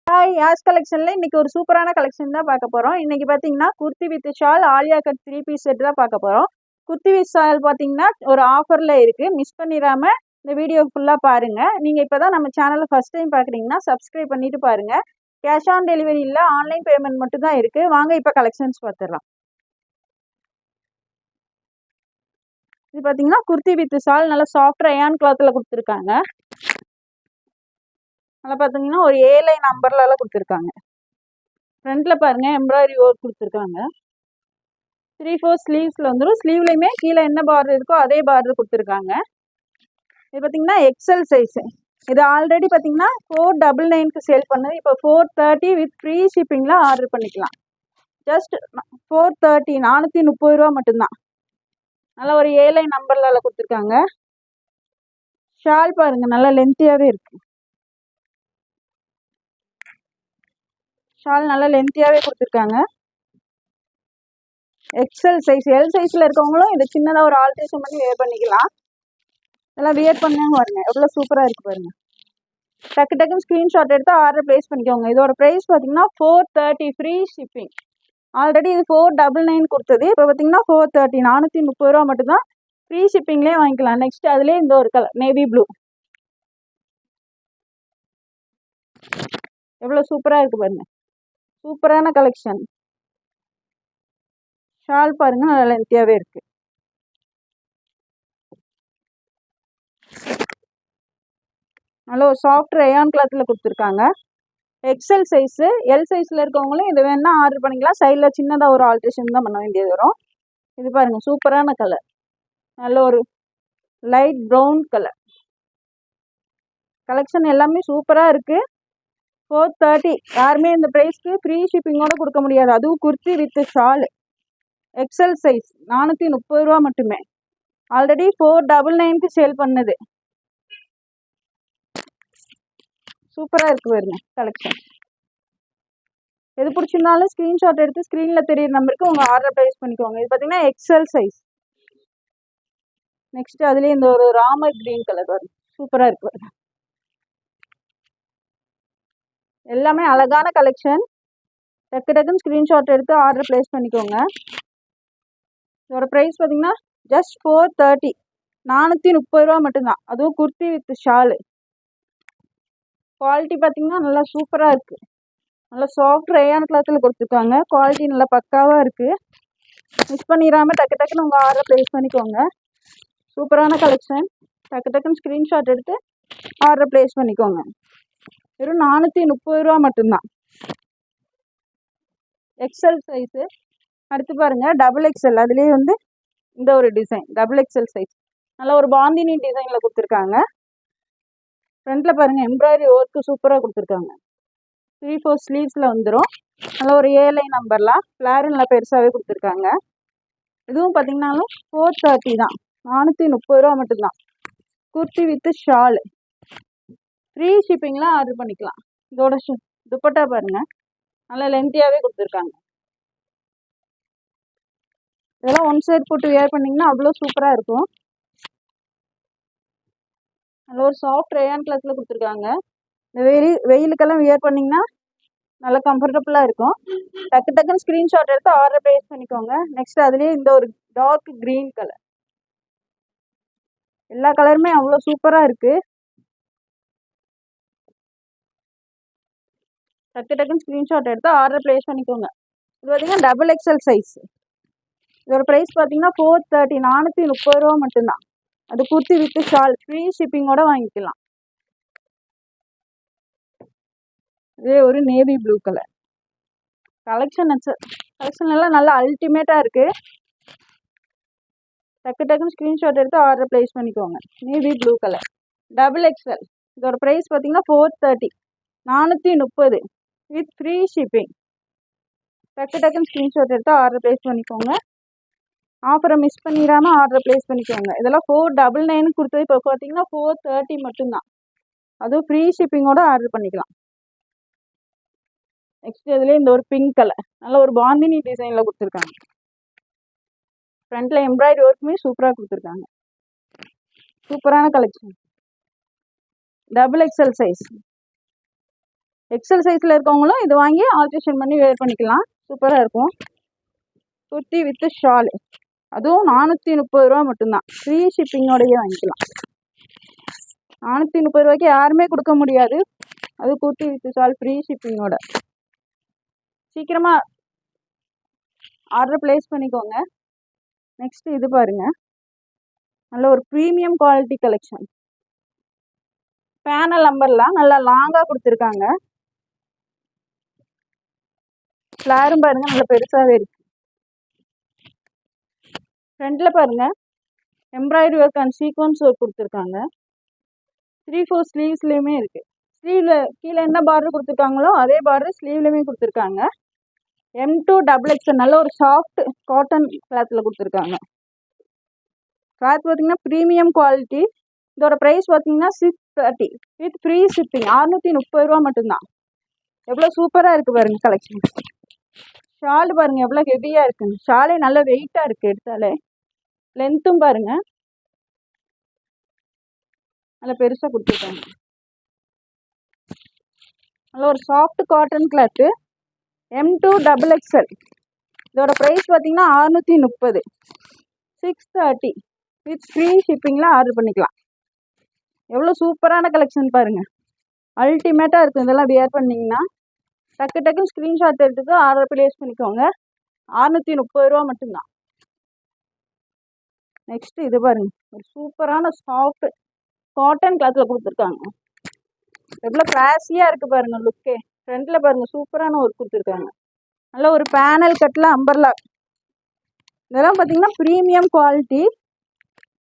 Hi யாஸ் கலெக்ஷன்ல இன்னைக்கு ஒரு சூப்பரான கலெக்ஷன் தான் பார்க்க போறோம். இன்னைக்கு பாத்தீங்கன்னா kurti with shawl Alia cut 3 piece set தான் பார்க்க போறோம். குர்த்தி வித் ஷால் பாத்தீங்கன்னா ஒரு ஆஃபர்ல இருக்கு. மிஸ் பண்ணிராம இந்த வீடியோ ஃபுல்லா பாருங்க. நீங்க இப்பதான் நம்ம சேனலை ஃபர்ஸ்ட் டைம் பாக்குறீங்கன்னா சப்ஸ்கிரைப் பண்ணிட்டு பாருங்க. கேஷ் ஆன் டெலிவரி இல்ல, ஆன்லைன் பேமெண்ட் மட்டும் தான் இருக்கு. வாங்க இப்ப கலெக்ஷன்ஸ் பார்த்துடலாம். இது பாத்தீங்கன்னா குர்த்தி வித் ஷால் நல்ல சாஃப்ட் ரயான் கிளாத்ல கொடுத்துருக்காங்க. அதில் பார்த்தீங்கன்னா ஒரு A-லைன் நம்பர்லாம் கொடுத்துருக்காங்க. ஃப்ரண்ட்ல பாருங்க எம்ப்ராய்டரி ஒர்க் கொடுத்துருக்காங்க. 3/4 ஸ்லீவ்ஸில் வந்துடும். ஸ்லீவ்லையுமே கீழே என்ன பார்டர் இருக்கோ அதே பார்டர் கொடுத்துருக்காங்க. இது பார்த்தீங்கன்னா எக்ஸல் சைஸு. இது ஆல்ரெடி பார்த்தீங்கன்னா 499க்கு சேல் பண்ணுது. இப்போ 430 வித் ஃப்ரீ ஷிப்பிங்கில் ஆர்டர் பண்ணிக்கலாம். ஜஸ்ட் 430 430 ரூபா மட்டும்தான். நல்லா ஒரு A-லைன் நம்பரில் கொடுத்துருக்காங்க. ஷால் பாருங்க நல்லா லென்த்தியாகவே இருக்கு. ஷால் நல்லா லென்த்தியாகவே கொடுத்துருக்காங்க. எக்ஸல் சைஸ், எல் சைஸில் இருக்கவங்களும் இதை சின்னதாக ஒரு ஆல்ட்ரேஷன் பண்ணி வேர் பண்ணிக்கலாம். இதெல்லாம் வியர் பண்ணாங்க பாருங்க எவ்வளோ சூப்பராக இருக்குது பாருங்க. டக்கு டக்குன்னு ஸ்க்ரீன்ஷாட் எடுத்து ஆர்டர் ப்ளேஸ் பண்ணிக்கோங்க. இதோட ப்ரைஸ் பார்த்தீங்கன்னா 430 ஃப்ரீ ஷிப்பிங். ஆல்ரெடி இது 499 கொடுத்தது. இப்போ பார்த்தீங்கன்னா 430 430 ரூபா மட்டும்தான். ஃப்ரீ ஷிப்பிங்லேயே வாங்கிக்கலாம். நெக்ஸ்ட் அதுலேயே இந்த ஒரு கலர் நேவி ப்ளூ எவ்வளோ சூப்பராக இருக்குது பாருங்க. சூப்பரான கலெக்ஷன். ஷால் பாருங்க நல்லா லென்த்தியாகவே இருக்குது. நல்ல ஒரு சாஃப்ட் ரயான் கிளாத்தில் கொடுத்துருக்காங்க. XL size. எல் சைஸில் இருக்கவங்களும் இது வேணா ஆர்டர் பண்ணிக்கலாம். சைடில் சின்னதாக ஒரு ஆல்ட்ரேஷன் தான் பண்ண வேண்டியது வரும். இது பாருங்கள் சூப்பரான கலர். நல்ல ஒரு லைட் ப்ரௌன் கலர். கலெக்ஷன் எல்லாமே சூப்பராக இருக்குது. 430 யாருமே இந்த ப்ரைஸ்க்கு ஃப்ரீ ஷிப்பிங்கோடு கொடுக்க முடியாது. அதுவும் kurti with shawl XL size 430 ரூபா மட்டுமே. ஆல்ரெடி 499க்கு சேல் பண்ணுது. சூப்பராக இருக்குது பாருங்க கலெக்ஷன். எது பிடிச்சிருந்தாலும் ஸ்க்ரீன்ஷாட் எடுத்து ஸ்க்ரீனில் தெரியுற நம்பருக்கு உங்கள் ஆர்டர் ப்ளேஸ் பண்ணிக்கோங்க. இது பார்த்தீங்கன்னா எக்ஸல் சைஸ். நெக்ஸ்ட் அதுலேயே இந்த ஒரு ராமர் கிரீன் கலர் வரும். சூப்பராக இருக்கு பாருங்க. எல்லாமே அழகான கலெக்ஷன். டக்கு டக்குன்னு ஸ்க்ரீன்ஷாட் எடுத்து ஆர்டர் ப்ளேஸ் பண்ணிக்கோங்க. இதோட ப்ரைஸ் பார்த்தீங்கன்னா ஜஸ்ட் 430 430 ரூபா மட்டும்தான். அதுவும் குர்த்தி வித் ஷாலு. குவாலிட்டி பார்த்தீங்கன்னா நல்லா சூப்பராக இருக்குது. நல்லா சாஃப்ட் ரயான் கிளாத்தில் கொடுத்துருக்காங்க. குவாலிட்டி நல்லா பக்காவாக இருக்குது. மிஸ் பண்ணிடாமல் டக்கு டக்குன்னு உங்கள் ஆர்டர் ப்ளேஸ் பண்ணிக்கோங்க. சூப்பரான கலெக்ஷன். டக்கு டக்குன்னு ஸ்க்ரீன்ஷாட் எடுத்து ஆர்டர் ப்ளேஸ் பண்ணிக்கோங்க. வெறும் 430 ரூபா மட்டும்தான். XL size. அடுத்து பாருங்கள் டபுள் எக்ஸல். அதுலேயே வந்து இந்த ஒரு டிசைன் டபுள் எக்ஸல் சைஸ். நல்லா ஒரு பாந்தினி டிசைனில் கொடுத்துருக்காங்க. ஃப்ரண்ட்டில் பாருங்கள் எம்ப்ராய்டரி ஒர்க்கு சூப்பராக கொடுத்துருக்காங்க. 3/4 ஸ்லீவ்ஸில் வந்துடும். நல்லா ஒரு A-லைன் நம்பர்லாம் ஃப்ளாரு நல்லா பெருசாகவே கொடுத்துருக்காங்க. இதுவும் பார்த்தீங்கன்னாலும் 430 தான். 430 ரூபா மட்டும்தான். Kurti with shawl. ஃப்ரீ ஷிப்பிங்லாம் ஆர்டர் பண்ணிக்கலாம். இதோட துப்பட்டா பாருங்கள் நல்லா லென்த்தியாகவே கொடுத்துருக்காங்க. இதெல்லாம் ஒன் சைட் போட்டு வேர் பண்ணிங்கன்னா அவ்வளோ சூப்பராக இருக்கும். நல்ல ஒரு சாஃப்ட் ரயான் கிளாத்தில் கொடுத்துருக்காங்க. இந்த வெயிலுக்கெல்லாம் வியர் பண்ணிங்கன்னா நல்லா கம்ஃபர்டபுளாக இருக்கும். டக்கு டக்குன்னு ஸ்க்ரீன்ஷாட் எடுத்து ஆர்டர் ப்ளேஸ் பண்ணிக்கோங்க. நெக்ஸ்ட் அதுலேயே இந்த ஒரு டார்க் க்ரீன் கலர். எல்லா கலருமே அவ்வளோ சூப்பராக இருக்குது. டக்கு டக்குன்னு ஸ்க்ரீன்ஷாட் எடுத்து ஆர்டர் ப்ளேஸ் பண்ணிக்கோங்க. இது பார்த்தீங்கன்னா டபுள் எக்ஸல் சைஸ். இதோட ப்ரைஸ் பார்த்தீங்கன்னா 430 430 ரூபா மட்டும்தான். அது குர்த்தி வித் ஷால் ஃப்ரீ ஷிப்பிங்கோட வாங்கிக்கலாம். இதே ஒரு நேவி ப்ளூ கலர். கலெக்ஷன் எல்லாம் நல்லா அல்டிமேட்டாக இருக்குது. டக்கு டக்குன்னு ஸ்க்ரீன்ஷாட் எடுத்து ஆர்டர் ப்ளேஸ் பண்ணிக்கோங்க. Navy blue colour double XL. இதோட ப்ரைஸ் பார்த்தீங்கன்னா 430 430 வித் ஃப்ரீ ஷிப்பிங். டக்கு டக்குன்னு ஸ்க்ரீன்ஷாட் எடுத்து ஆர்டர் ப்ளேஸ் பண்ணிக்கோங்க. ஆஃபரை மிஸ் பண்ணிடாமல் ஆர்டர் ப்ளேஸ் பண்ணிக்கோங்க. இதெல்லாம் 499 கொடுத்தது. இப்போ பார்த்தீங்கன்னா 430 மட்டும்தான். அதுவும் ஃப்ரீ ஷிப்பிங்கோட ஆர்டர் பண்ணிக்கலாம். நெக்ஸ்ட் இதுலேயே இந்த ஒரு பிங்க் கலர் நல்ல ஒரு பாந்தினி டிசைனில் கொடுத்துருக்காங்க. ஃப்ரண்ட்டில் எம்ப்ராய்டரி ஒர்க்குமே சூப்பராக கொடுத்துருக்காங்க. சூப்பரான collection. Double XL size. XL சைஸில் இருக்கவங்களும் இது வாங்கி ஆல்ட்ரேஷன் பண்ணி வேர் பண்ணிக்கலாம். சூப்பராக இருக்கும். குர்த்தி வித் ஷால், அதுவும் 430 ரூபா மட்டும்தான். ஃப்ரீ ஷிப்பிங்கோடையே வாங்கிக்கலாம். 430 ரூபாய்க்கு யாருமே கொடுக்க முடியாது. அது குர்த்தி வித் ஷால் ஃப்ரீ ஷிப்பிங்கோட. சீக்கிரமாக ஆர்டர் ப்ளேஸ் பண்ணிக்கோங்க. நெக்ஸ்ட் இது பாருங்க, நல்ல ஒரு ப்ரீமியம் குவாலிட்டி கலெக்ஷன். பேனல் நம்பர்லாம் நல்லா லாங்காக கொடுத்துருக்காங்க. ஃப்ளாரும் பாருங்க நல்லா பெருசாகவே இருக்கு. ஃப்ரண்ட்ல பாருங்க embroidery work and sequence work கொடுத்துருக்காங்க. 3/4 ஸ்லீவ்ஸ்லேயுமே இருக்கு. ஸ்லீவ்ல கீழே என்ன பார்டர் கொடுத்துருக்காங்களோ அதே பார்டர் ஸ்லீவ்லையுமே கொடுத்துருக்காங்க. M2 XXL நல்ல ஒரு சாஃப்ட் காட்டன் கிளாத்தில் கொடுத்துருக்காங்க. கிளாத் பார்த்தீங்கன்னா ப்ரீமியம் குவாலிட்டி. இதோட ப்ரைஸ் பார்த்தீங்கன்னா 630 வித் ஃப்ரீ ஷிப்பிங். 630 ரூபா மட்டும்தான். எவ்வளோ சூப்பராக இருக்குது பாருங்க கலெக்ஷன். ஷால் பாருங்க எவ்வளோ ஹெவியாக இருக்குங்க. ஷாலே நல்ல வெயிட்டாக இருக்குது எடுத்தாலே. லென்த்தும் பாருங்க நல்லா பெருசாக கொடுத்துருக்காங்க. நல்ல ஒரு soft cotton cloth. M2 XXL. இதோட ப்ரைஸ் பார்த்தீங்கன்னா 630, 630 வித் ஃப்ரீ ஷிப்பிங்கில் ஆர்டர் பண்ணிக்கலாம். எவ்வளோ சூப்பரான கலெக்ஷன் பாருங்கள், அல்டிமேட்டாக இருக்குது. இதெல்லாம் வியர் பண்ணிங்கன்னா டக்கு டக்குன்னு ஸ்க்ரீன்ஷாட் எடுத்துட்டு ஆர்டர் ப்ளேஸ் பண்ணிக்கோங்க. 630 ரூபா மட்டும்தான். நெக்ஸ்ட் இது பாருங்க, ஒரு சூப்பரான சாஃப்ட் காட்டன் கிளாத்தில் கொடுத்துருக்காங்க. எவ்வளோ கிளாஸியாக இருக்குது பாருங்கள் லுக்கே. ஃப்ரண்ட்டில் பாருங்கள் சூப்பரான ஒர்க் கொடுத்துருக்காங்க. நல்ல ஒரு பேனல் கட்டில் அம்பர்லா. இதெல்லாம் பார்த்தீங்கன்னா ப்ரீமியம் குவாலிட்டி.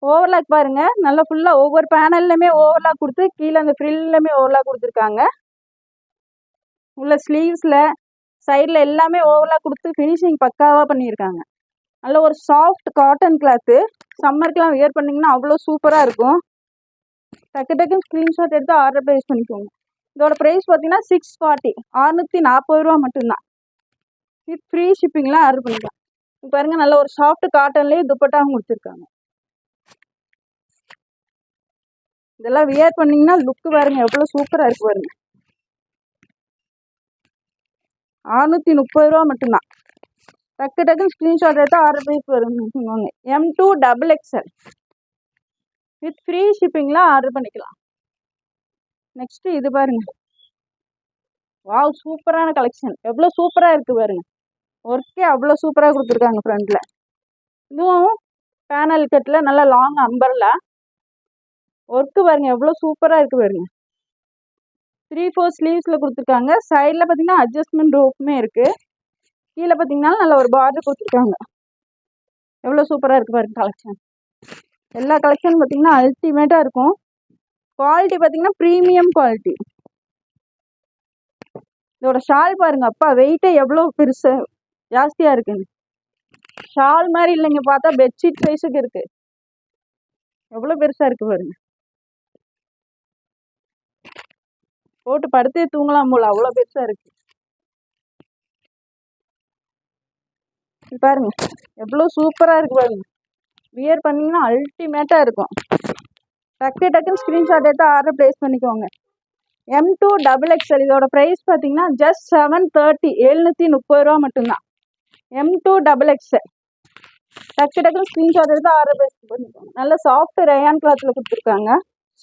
ஓவர்லாக் பாருங்கள் நல்லா ஃபுல்லாக ஒவ்வொரு பேனல்லையுமே ஓவர்லாக் கொடுத்து கீழே அந்த ஃப்ரில்லுமே ஓவர்லாக் கொடுத்துருக்காங்க. உள்ள ஸ்லீவ்ஸில் சைடில் எல்லாமே ஓவர்லாக் கொடுத்து ஃபினிஷிங் பக்காவாக பண்ணியிருக்காங்க. நல்ல ஒரு சாஃப்ட் காட்டன் கிளாத்து. சம்மருக்குலாம் வியர் பண்ணிங்கன்னா அவ்வளோ சூப்பராக இருக்கும். டக்கு டக்குன்னு ஸ்க்ரீன்ஷாட் எடுத்து ஆர்டர் ப்ளேஸ் பண்ணிக்கோங்க. இதோட ப்ரைஸ் பார்த்தீங்கன்னா 640, 640 ரூபா மட்டும்தான். வித் ஃப்ரீ ஷிப்பிங்லாம் ஆர்டர் பண்ணிக்கலாம். இப்போ பாருங்க நல்ல ஒரு சாஃப்ட் காட்டன்லேயே துப்பட்டாவும் கொடுத்துருக்காங்க. இதெல்லாம் வியர் பண்ணிங்கன்னா லுக்கு பாருங்க எவ்வளோ சூப்பராக இருக்கு பாருங்க. 630 ரூபா மட்டும்தான். டக்கு டக்குன்னு ஸ்க்ரீன்ஷாட் எடுத்து ஆர்டர் ப்ளேஸ் பண்ணுவாங்க. M2 XXL வித் ஃப்ரீ ஷிப்பிங்கில் ஆர்டர் பண்ணிக்கலாம். நெக்ஸ்ட்டு இது பாருங்க, வாவ் சூப்பரான கலெக்ஷன். எவ்வளோ சூப்பராக இருக்குது பாருங்க. ஒர்க்கே அவ்வளோ சூப்பராக கொடுத்துருக்காங்க ஃப்ரண்ட்டில். இதுவும் பேனல் கட்டில் நல்லா லாங் அம்பர்லா ஒர்க்கு பாருங்க எவ்வளோ சூப்பராக இருக்குது பாருங்க. 3/4 ஸ்லீவ்ஸில் கொடுத்துருக்காங்க. சைடில் பார்த்தீங்கன்னா அட்ஜஸ்ட்மெண்ட் ரோப்புமே இருக்குது. கீழே பார்த்தீங்கன்னா நல்ல ஒரு பார்டர் கொடுத்துருக்காங்க. எவ்வளோ சூப்பராக இருக்குது பாருங்க கலெக்ஷன். எல்லா கலெக்ஷன் பார்த்தீங்கன்னா அல்டிமேட்டாக இருக்கும். குவாலிட்டி பார்த்தீங்கன்னா ப்ரீமியம் குவாலிட்டி. இதோட ஷால் பாருங்க, அப்பா வெயிட்டே எவ்வளோ பெருசு ஜாஸ்தியாக இருக்குங்க. ஷால் மாதிரி இல்லைங்க, பார்த்தா பெட்ஷீட் சைஸுக்கு இருக்குது. எவ்வளோ பெருசாக இருக்குது பாருங்க. போட்டு படுத்தே தூங்கலாம் போல, அவ்வளோ பெருசாக இருக்கு. பாருங்க எவ்வளோ சூப்பராக இருக்கு பாருங்க. வியர் பண்ணிங்கன்னா அல்டிமேட்டாக இருக்கும். டக்கு டக்குன்னு ஸ்க்ரீன்ஷாட் எடுத்து ஆர்டர் ப்ளேஸ் பண்ணிக்கோங்க. M2 XXL. இதோட ப்ரைஸ் பார்த்தீங்கன்னா ஜஸ்ட் 730, 730 ரூபா மட்டும்தான். M2 XXL. டக்கு டக்குன்னு ஸ்க்ரீன்ஷாட் எடுத்து ஆர்டர் ப்ளேஸ் பண்ணிக்கோங்க. நல்ல சாஃப்ட் ரயான் கிளாத்தில் கொடுத்துருக்காங்க.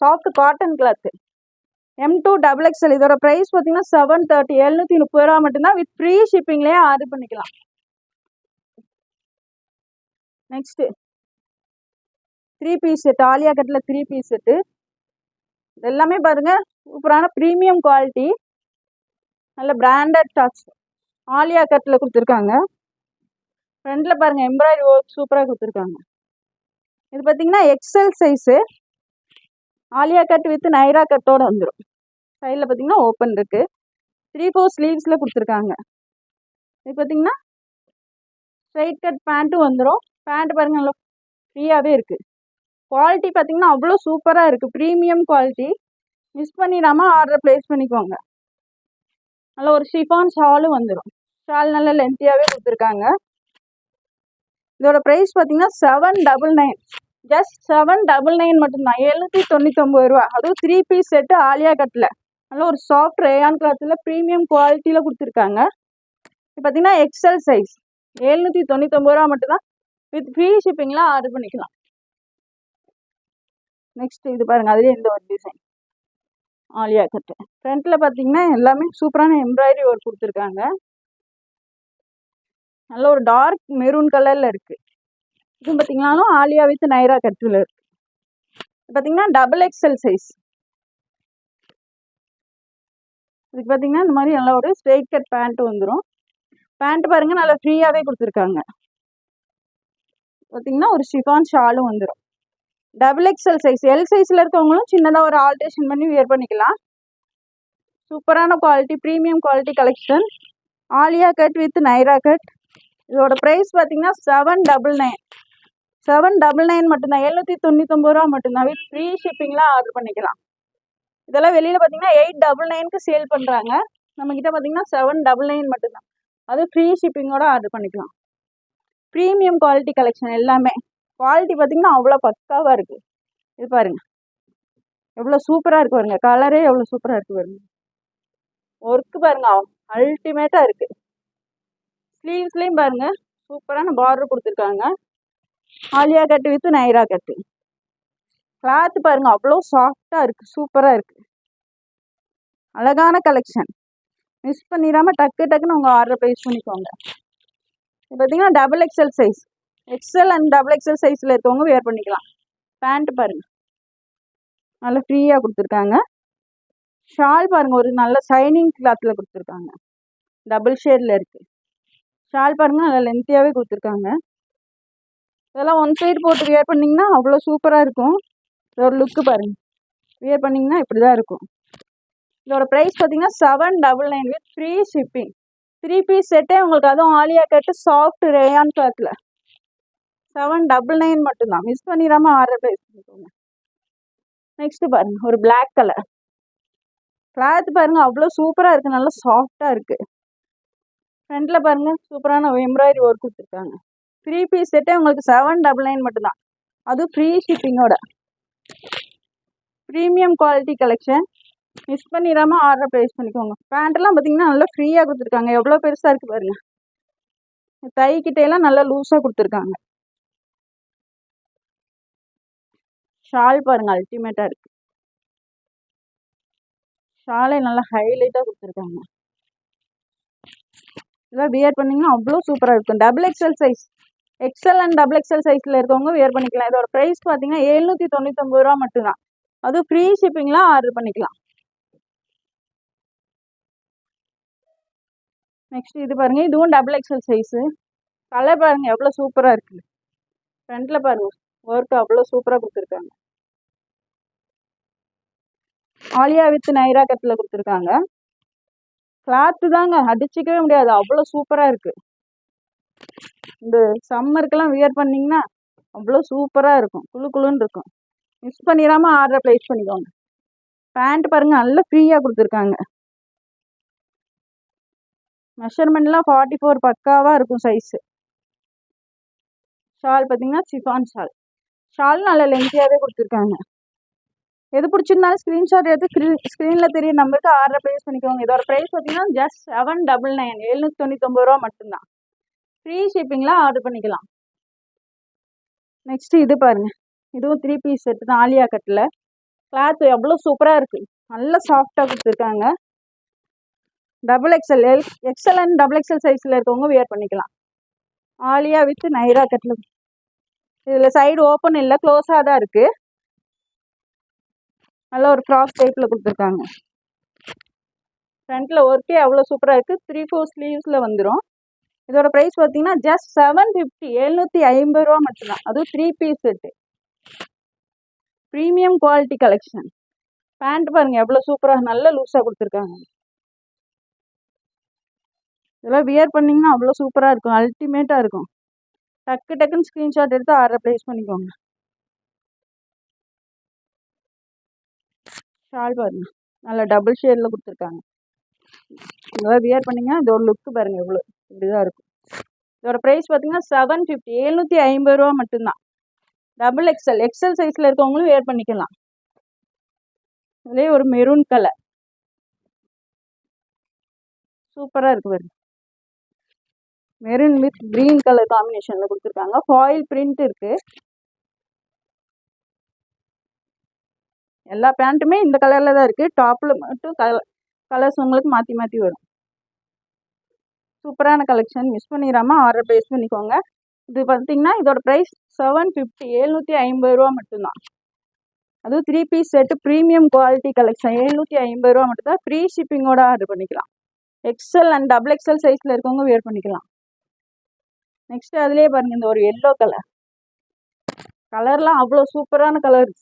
Soft cotton cloth. M2 XXL. இதோட ப்ரைஸ் பார்த்தீங்கன்னா 730, 730 ரூபா மட்டும்தான். வித் ஃப்ரீ ஷிப்பிங்லேயே ஆர்டர் பண்ணிக்கலாம். Next 3 piece set. ஆலியா கட்டில் 3 பீஸ் செட்டு. எல்லாமே பாருங்க சூப்பரான ப்ரீமியம் குவாலிட்டி. நல்ல பிராண்டட் டாப்ஸ் ஆலியா கட்டில் கொடுத்துருக்காங்க. ஃப்ரண்டில் பாருங்க எம்ப்ராய்டரி ஒர்க் சூப்பராக கொடுத்துருக்காங்க. இது பார்த்தீங்கன்னா XL size. Alia cut with Naira கட்டோடு வந்துடும். சைடில் பார்த்தீங்கன்னா ஓப்பன் இருக்குது. 3/4 ஸ்லீவ்ஸில் கொடுத்துருக்காங்க. இது பார்த்தீங்கன்னா ஸ்ட்ரைட் கட் பேண்ட்டும் வந்துடும். பேண்ட் பாருங்க நல்லா ஃப்ரீயாகவே இருக்குது. குவாலிட்டி பார்த்தீங்கன்னா அவ்வளோ சூப்பராக இருக்குது. Premium quality. மிஸ் பண்ணிடாமல் ஆர்டர் ப்ளேஸ் பண்ணிக்கோங்க. நல்ல ஒரு ஷிஃபான் ஷாலும் வந்துடும். ஷால் நல்ல லென்த்தியாகவே கொடுத்துருக்காங்க. இதோட ப்ரைஸ் பார்த்தீங்கன்னா 799, ஜஸ்ட் 799 மட்டும்தான். 799 ரூபா. அதுவும் 3 பீஸ் செட்டு ஆலியா கட்டில். நல்ல ஒரு சாஃப்ட் ரேயான் கிளாத்தில் ப்ரீமியம் குவாலிட்டியில் கொடுத்துருக்காங்க. இது பார்த்தீங்கன்னா எக்ஸல் சைஸ் 799 ரூபா மட்டும்தான். வித் ஃப்ரீ ஷிப்பிங்லாம் ஆர்டர் பண்ணிக்கலாம். நெக்ஸ்ட் இது பாருங்கள், அதுலேயே இந்த ஒரு டிசைன் ஆலியா கட்டு. ஃப்ரண்ட்டில் பார்த்தீங்கன்னா எல்லாமே சூப்பரான எம்ப்ராய்டரி ஒர்க் கொடுத்துருக்காங்க. நல்ல ஒரு டார்க் மெரூன் கலரில் இருக்குது. இது பார்த்தீங்கன்னாலும் ஆலியா வித் நைரா கட்டில் இருக்குது. பார்த்தீங்கன்னா டபுள் எக்ஸல் சைஸ். இதுக்கு பார்த்தீங்கன்னா இந்த மாதிரி நல்லா ஒரு ஸ்ட்ரெயிட் கட் பேண்ட் வந்துடும். பேண்ட் பாருங்கள் நல்லா ஃப்ரீயாகவே கொடுத்துருக்காங்க. பார்த்தீங்கன்னா ஒரு ஷிஃபான் ஷாலும் வந்துடும். Double XL size. எல் சைஸில் இருக்கவங்களும் சின்னதாக ஒரு ஆல்ட்ரேஷன் பண்ணி வியர் பண்ணிக்கலாம். சூப்பரான quality, premium quality collection. Alia cut with Naira cut. இதோட ப்ரைஸ் பார்த்தீங்கன்னா 799. 799 மட்டும்தான். 799 ரூபா மட்டும்தான். வித் ஃப்ரீ ஷிப்பிங்லாம் ஆர்டர் பண்ணிக்கலாம். இதெல்லாம் வெளியில் பார்த்தீங்கன்னா 899க்கு சேல் பண்ணுறாங்க. நம்மக்கிட்ட பார்த்தீங்கன்னா 799 மட்டும்தான். அது ஃப்ரீ ஷிப்பிங்கோட ஆர்டர் பண்ணிக்கலாம். ப்ரீமியம் குவாலிட்டி கலெக்ஷன் எல்லாமே. குவாலிட்டி பார்த்தீங்கன்னா அவ்வளோ பக்காவாக இருக்குது. இது பாருங்கள் எவ்வளோ சூப்பராக இருக்குது பாருங்கள். கலரே எவ்வளோ சூப்பராக இருக்குது பாருங்கள். ஒர்க்கு பாருங்கள் அல்டிமேட்டாக இருக்குது. ஸ்லீவ்ஸ்லேயும் பாருங்கள் சூப்பரான பார்டர் கொடுத்துருக்காங்க. ஆலியா கட்டு வித் நைரா கட்டு. கிளாத் பாருங்கள் அவ்வளோ சாஃப்டாக இருக்குது, சூப்பராக இருக்குது. அழகான கலெக்ஷன். மிஸ் பண்ணிடாமல் டக்கு டக்குன்னு உங்கள் ஆர்டர் ப்ளேஸ் பண்ணிக்கோங்க. இது பார்த்தீங்கன்னா double XL size. XL and double XL சைஸில் இருக்கவங்க வேர் பண்ணிக்கலாம். பேண்ட் பாருங்கள் நல்லா ஃப்ரீயாக கொடுத்துருக்காங்க. ஷால் பாருங்கள் ஒரு நல்ல ஷைனிங் கிளாத்தில் கொடுத்துருக்காங்க. டபுள் ஷேடில் இருக்குது. ஷால் பாருங்கள் நல்லா லென்த்தியாகவே கொடுத்துருக்காங்க. இதெல்லாம் ஒன் சைடு போட்டு வியர் பண்ணிங்கன்னா அவ்வளோ சூப்பராக இருக்கும். இதோட லுக்கு பாருங்கள். வியர் பண்ணிங்கன்னா இப்படி தான் இருக்கும். இதோட ப்ரைஸ் பார்த்தீங்கன்னா 799 வித் ஃப்ரீ ஷிப்பிங். 3 பீஸ் செட்டே உங்களுக்கு, அதுவும் ஆலியா கட்டு சாஃப்ட் ரேயான் கிளாத்தில் 799 மட்டும்தான். மிஸ் பண்ணிடாமல் ஆர்டர் ப்ளேஸ் பண்ணிக்கோங்க. நெக்ஸ்ட்டு பாருங்கள் ஒரு பிளாக் கலர். கிளாத் பாருங்கள் அவ்வளோ சூப்பராக இருக்குது, நல்லா சாஃப்டாக இருக்குது. ஃப்ரண்ட்டில் பாருங்கள் சூப்பரான எம்ப்ராய்டரி ஒர்க் கொடுத்துருக்காங்க. 3 பீஸ் செட்டே உங்களுக்கு 799 மட்டும்தான். அதுவும் ஃப்ரீ ஷிப்பிங்கோட. Premium quality collection. மிஸ் பண்ணிடாமல் ஆர்டர் ப்ளேஸ் பண்ணிக்கோங்க. பேண்ட்டெல்லாம் பார்த்தீங்கன்னா நல்லா ஃப்ரீயாக கொடுத்துருக்காங்க. எவ்வளோ பெருசாக இருக்குது பாருங்கள். தைக்கிட்டையெல்லாம் நல்லா லூஸாக கொடுத்துருக்காங்க. ஷால் பாருங்கள் அல்டிமேட்டாக இருக்குது. ஷாலே நல்லா ஹைலைட்டாக கொடுத்துருக்காங்க. இதெல்லாம் வியர் பண்ணிங்கன்னா அவ்வளோ சூப்பராக இருக்கும். Double XL size. XL and double XL சைஸில் இருக்கவங்க வியர் பண்ணிக்கலாம். இதோட ப்ரைஸ் பார்த்தீங்கன்னா 799 ரூபா மட்டும்தான். அதுவும் ஃப்ரீ ஷிப்பிங்லாம் ஆர்டர் பண்ணிக்கலாம். நெக்ஸ்ட் இது பாருங்கள், இதுவும் டபுள் எக்ஸல் சைஸு. கலர் பாருங்கள் எவ்வளோ சூப்பராக இருக்குது. ஃப்ரண்ட்டில் பாருங்கள் ஒர்க் அவ்வளோ சூப்பராக கொடுத்துருக்காங்க. ஆலியா வித் நைரா கட்டில் கொடுத்துருக்காங்க. கிளாத்து தாங்க அடிச்சிக்கவே முடியாது, அவ்வளோ சூப்பராக இருக்குது. இந்த சம்மருக்கெல்லாம் வியர் பண்ணிங்கன்னா அவ்வளோ சூப்பராக இருக்கும், குழு குழுன்னு இருக்கும். மிஸ் பண்ணிடாமல் ஆர்டர் ப்ளேஸ் பண்ணிக்கோங்க. பேண்ட் பாருங்கள் நல்லா ஃப்ரீயாக கொடுத்துருக்காங்க. மெஷர்மெண்ட்லாம் 44 பக்காவாக இருக்கும் சைஸு. ஷால் பார்த்தீங்கன்னா ஷிஃபான் ஷால். ஷால் நல்லா லென்த்தியாகவே கொடுத்துருக்காங்க. எது பிடிச்சிருந்தாலும் ஸ்க்ரீன்ஷாட் எடுத்து ஸ்க்ரீனில் தெரிய நம்பருக்கு ஆர்டர் ப்ளேஸ் பண்ணிக்கோங்க. இதோட ப்ரைஸ் பார்த்தீங்கன்னா ஜஸ்ட் 799. 799 ரூபா மட்டும்தான். ஃப்ரீ ஷிப்பிங்லாம் ஆர்டர் பண்ணிக்கலாம். நெக்ஸ்ட்டு இது பாருங்கள், இதுவும் 3 பீஸ் செட்டு தான். ஆலியா கட்டில் கிளாத் எவ்வளோ சூப்பராக இருக்குது, நல்லா சாஃப்டாக கொடுத்துருக்காங்க. Double XL, XL and double XL சைஸில் இருக்கவங்க வியர் பண்ணிக்கலாம். ஆலியா வித் நைரா கட்டில். இதில் சைடு ஓப்பன் இல்லை, க்ளோஸாக தான் இருக்குது. நல்ல ஒரு ஃப்ராக் டைப்பில் கொடுத்துருக்காங்க. ஃப்ரண்ட்டில் ஒர்க்கே அவ்வளோ சூப்பராக இருக்குது. 3/4 ஸ்லீவ்ஸில் வந்துடும். இதோட ப்ரைஸ் பார்த்தீங்கன்னா ஜஸ்ட் 750. 750 ரூபா மட்டும்தான். அதுவும் 3 piece set. Premium quality collection. Pant பாருங்கள் எவ்வளோ சூப்பராக நல்லா லூஸாக கொடுத்துருக்காங்க. இதெல்லாம் வியர் பண்ணிங்கன்னா அவ்வளோ சூப்பராக இருக்கும், அல்டிமேட்டாக இருக்கும். டக்கு டக்குன்னு ஸ்க்ரீன்ஷாட் எடுத்து ஆர்டர் ப்ளேஸ் பண்ணிக்கோங்க. ஷால் பாருங்க நல்லா டபுள் ஷேடில் கொடுத்துருக்காங்க. இதெல்லாம் வியர் பண்ணிங்கன்னா இதோட லுக்கு பாருங்கள் எவ்வளோ இப்படிதான் இருக்கும். இதோட ப்ரைஸ் பார்த்தீங்கன்னா 750. 750 ரூபா மட்டும்தான். டபுள் எக்ஸல், எக்ஸல் சைஸில் இருக்கவங்களும் வியர் பண்ணிக்கலாம். இதுலேயே ஒரு மெரூன் கலர். சூப்பராக இருக்குது பாருங்க. மெரூன் வித் க்ரீன் கலர் காம்பினேஷனில் கொடுத்துருக்காங்க. ஃபாயில் பிரிண்ட் இருக்குது. எல்லா பேண்ட்டுமே இந்த கலரில் தான் இருக்குது. டாப்பில் மட்டும் கலர்ஸ் உங்களுக்கு மாற்றி மாற்றி வரும். சூப்பரான கலெக்ஷன், மிஸ் பண்ணிடாமல் ஆர்டர் ப்ளேஸ் பண்ணிக்கோங்க. இது பார்த்தீங்கன்னா இதோட ப்ரைஸ் 750, 750 ரூபா மட்டும்தான். அதுவும் 3 piece set premium quality collection 750 ரூபா மட்டும்தான். ஃப்ரீ ஷிப்பிங்கோட ஆர்டர் பண்ணிக்கலாம். எக்ஸல் அண்ட் டபுள் எக்ஸல் சைஸில் இருக்கவங்க வேர் பண்ணிக்கலாம். நெக்ஸ்ட் அதுலேயே பாருங்கள், இந்த ஒரு எல்லோ கலர்லாம் அவ்வளோ சூப்பரான கலர்ஸ்.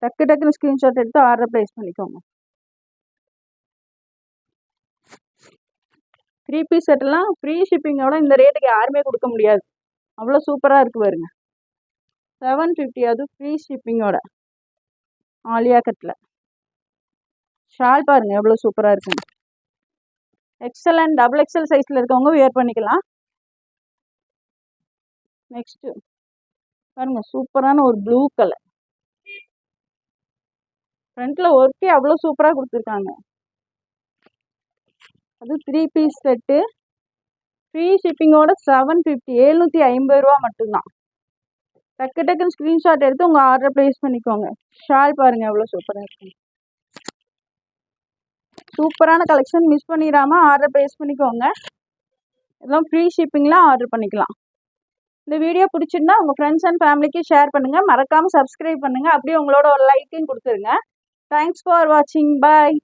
டக்கு டக்குன்னு ஸ்க்ரீன்ஷாட் எடுத்து ஆர்டர் ப்ளேஸ் பண்ணிக்கோங்க. 3 பீஸ் செட்டெல்லாம் ஃப்ரீ ஷிப்பிங்கோட இந்த ரேட்டுக்கு யாருமே கொடுக்க முடியாது. அவ்வளோ சூப்பராக இருக்குது பாருங்க. 750, அது ஃப்ரீ ஷிப்பிங்கோட. ஆலியா கட்டில் ஷால் பாருங்கள் எவ்வளோ சூப்பராக இருக்குங்க. எக்ஸல் அண்ட் டபுள் எக்ஸல் சைஸில் இருக்கவங்க வேர் பண்ணிக்கலாம். நெக்ஸ்ட்டு பாருங்க, சூப்பரான ஒரு ப்ளூ கலர். ஃப்ரண்ட்டில் ஒர்க்கே அவ்வளோ சூப்பராக கொடுத்துருக்காங்க. அது 3 பீஸ் செட்டு ஃப்ரீ ஷிப்பிங்கோட 750, 750 ரூபா மட்டும்தான். டக்கு டக்குன்னு ஸ்க்ரீன்ஷாட் எடுத்து உங்கள் ஆர்டர் ப்ளேஸ் பண்ணிக்கோங்க. ஷால் பாருங்கள் எவ்வளோ சூப்பராக இருக்கு. சூப்பரான கலெக்ஷன், மிஸ் பண்ணிடாமல் ஆர்டர் ப்ளேஸ் பண்ணிக்கோங்க. இதெல்லாம் ஃப்ரீ ஷிப்பிங்கில் ஆர்டர் பண்ணிக்கலாம். இந்த வீடியோ பிடிச்சிருந்தா உங்கள் ஃப்ரெண்ட்ஸ் அண்ட் ஃபேமிலிக்கு ஷேர் பண்ணுங்கள். மறக்காமல் சப்ஸ்கிரைப் பண்ணுங்கள். அப்படியே உங்களோட ஒரு லைக்கையும் கொடுத்துருங்க. தேங்க்ஸ் ஃபார் வாட்சிங். பாய்.